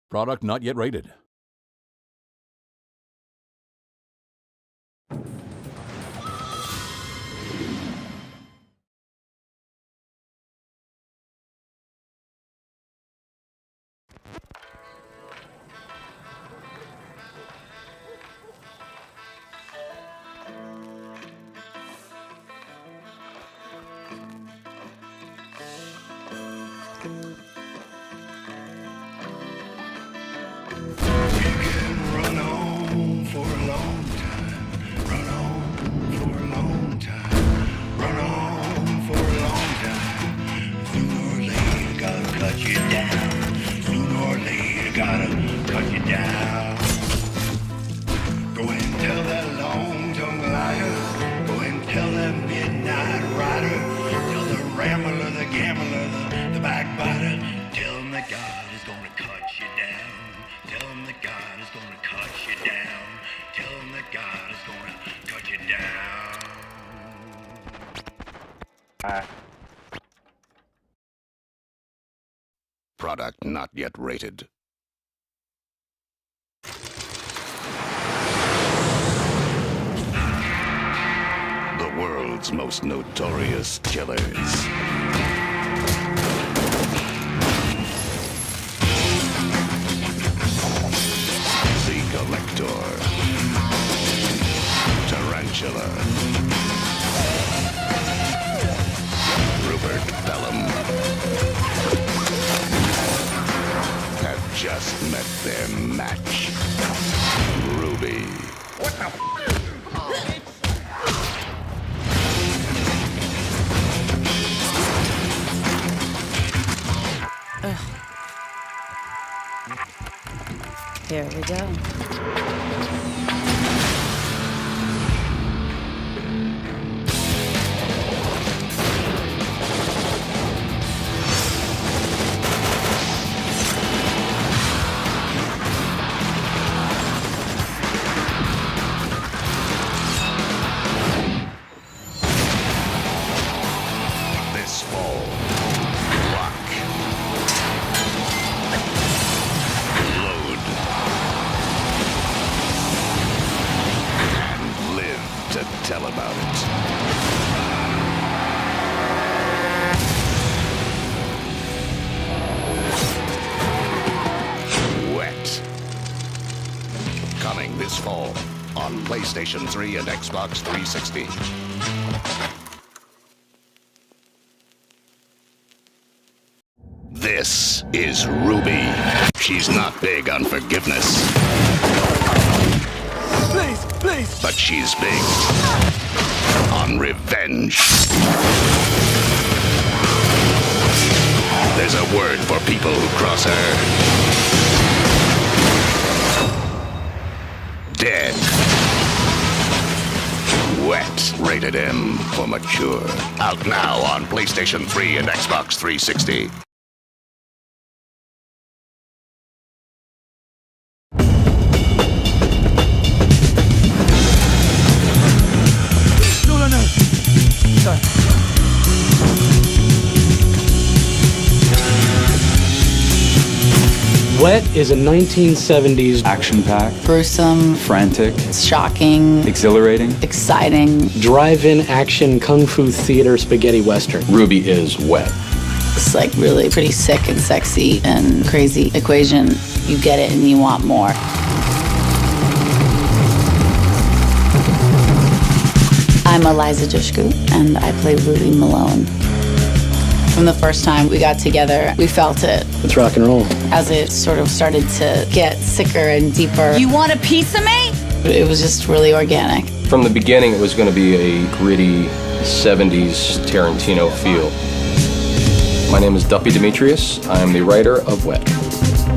Product not yet rated. Product not yet rated. The world's most notorious killers. The Collector. Tarantula. Rupert Bellum. Have just met their match. Ruby. What the f***? Here we go. This fall, rock, load, and live to tell about it. Wet. Coming this fall on PlayStation 3 and Xbox 360. This is Ruby. She's not big on forgiveness. Please. But she's big on revenge. There's a word for people who cross her. Dead. Wet. Rated M for mature. Out now on PlayStation 3 and Xbox 360. Wet is a 1970s Action-packed, Gruesome, frantic, shocking, exhilarating. exciting. drive-in action kung fu theater spaghetti western. Ruby is wet. It's like really pretty sick and sexy and crazy equation. You get it and you want more. I'm Eliza Dushku and I play Ruby Malone. From the first time we got together, we felt it. It's rock and roll. As it sort of started to get sicker and deeper. You want a piece of me? It was just really organic. From the beginning, it was going to be a gritty 70s Tarantino feel. My name is Duffy Demetrius. I'm the writer of Wet.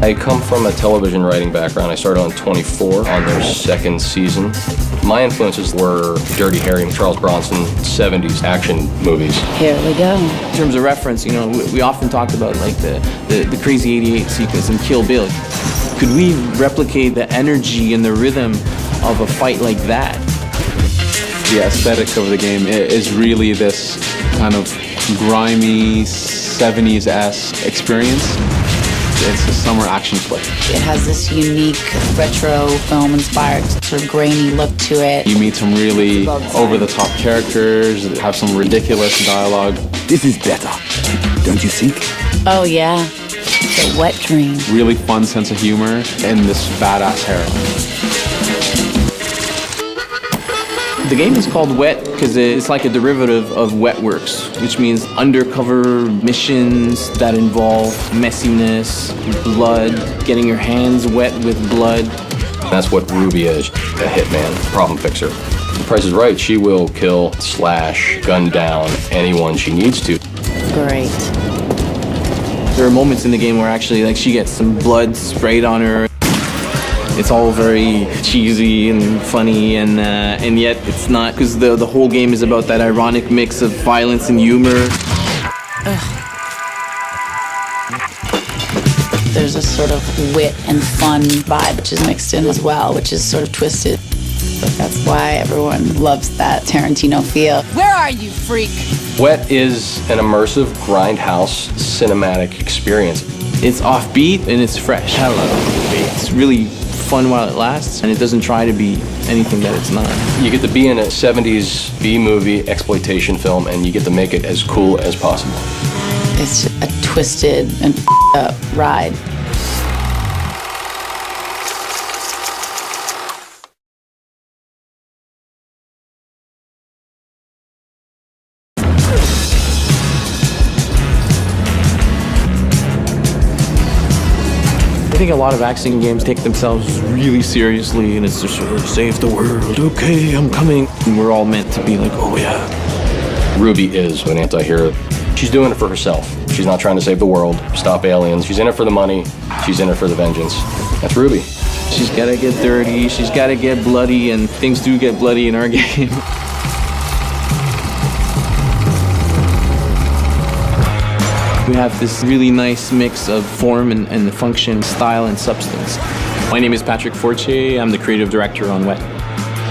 I come from a television writing background. I started on 24 on their second season. My influences were Dirty Harry, Charles Bronson, 70s action movies. Here we go. In terms of reference, you know, we often talked about like the Crazy 88 sequence and Kill Bill. Could we replicate the energy and the rhythm of a fight like that? The aesthetic of the game is really this kind of grimy 70s-esque experience. It's a summer action flick. It has this unique retro film-inspired sort of grainy look to it. You meet some really over-the-top characters that have some ridiculous dialogue. This is better, don't you think? Oh yeah, the wet dream. Really fun sense of humor and this badass heroine. The game is called Wet because it's like a derivative of Wetworks, which means undercover missions that involve messiness, blood, getting your hands wet with blood. That's what Ruby is, a hitman, problem fixer. The Price is Right, she will kill, slash, gun down anyone she needs to. Great. There are moments in the game where actually like she gets some blood sprayed on her. It's all very cheesy and funny, and yet it's not, because the whole game is about that ironic mix of violence and humor. There's a sort of wit and fun vibe which is mixed in as well, which is sort of twisted. But that's why everyone loves that Tarantino feel. Where are you, freak? Wet is an immersive grindhouse cinematic experience. It's offbeat and it's fresh. Hello. It's really fun while it lasts, and it doesn't try to be anything that it's not. You get to be in a 70s B-movie exploitation film, and you get to make it as cool as possible. It's a twisted and up ride. I think a lot of action games take themselves really seriously, and it's just sort of save the world. Okay, I'm coming. And we're all meant to be like, oh yeah. Ruby is an anti-hero. She's doing it for herself. She's not trying to save the world, stop aliens. She's in it for the money. She's in it for the vengeance. That's Ruby. She's gotta get dirty, she's gotta get bloody, and things do get bloody in our game. We have this really nice mix of form and function, style and substance. My name is Patrick Fortier. I'm the creative director on Wet.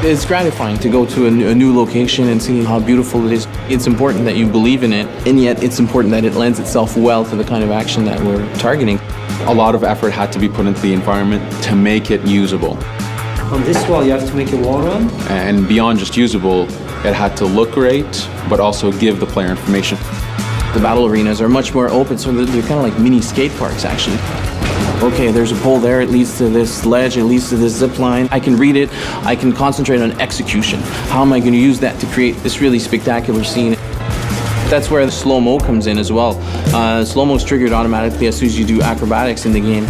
It's gratifying to go to a new location and see how beautiful it is. It's important that you believe in it, and yet it's important that it lends itself well to the kind of action that we're targeting. A lot of effort had to be put into the environment to make it usable. On this wall, you have to make a wall run. And beyond just usable, it had to look great, but also give the player information. The battle arenas are much more open, so they're kind of like mini skate parks, actually. Okay, there's a pole there, it leads to this ledge, it leads to this zip line. I can read it, I can concentrate on execution. How am I going to use that to create this really spectacular scene? That's where the slow-mo comes in as well. Slow-mo is triggered automatically as soon as you do acrobatics in the game.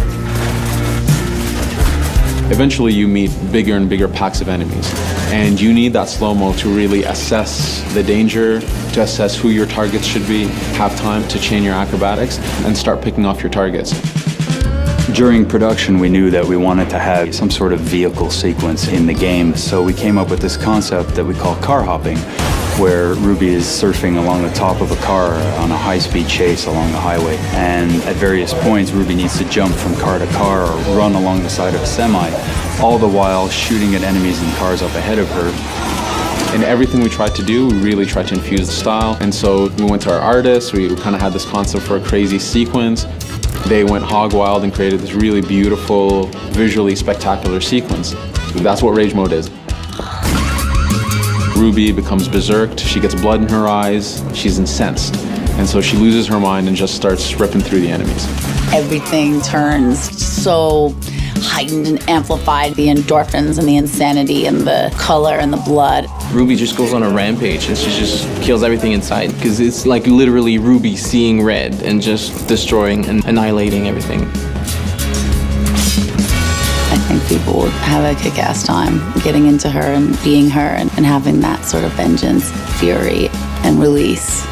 Eventually you meet bigger and bigger packs of enemies, and you need that slow-mo to really assess the danger, to assess who your targets should be, have time to chain your acrobatics, and start picking off your targets. During production, we knew that we wanted to have some sort of vehicle sequence in the game, so we came up with this concept that we call car hopping, where Ruby is surfing along the top of a car on a high-speed chase along the highway. And at various points, Ruby needs to jump from car to car or run along the side of a semi, all the while shooting at enemies and cars up ahead of her. In everything we tried to do, we really tried to infuse the style. And so we went to our artists, we kind of had this concept for a crazy sequence. They went hog wild and created this really beautiful, visually spectacular sequence. That's what Rage Mode is. Ruby becomes berserked, she gets blood in her eyes, she's incensed. And so she loses her mind and just starts ripping through the enemies. Everything turns so heightened and amplified. The endorphins and the insanity and the color and the blood. Ruby just goes on a rampage and she just kills everything inside, because it's like literally Ruby seeing red and just destroying and annihilating everything. I think people would have a kick-ass time getting into her and being her and having that sort of vengeance, fury, and release.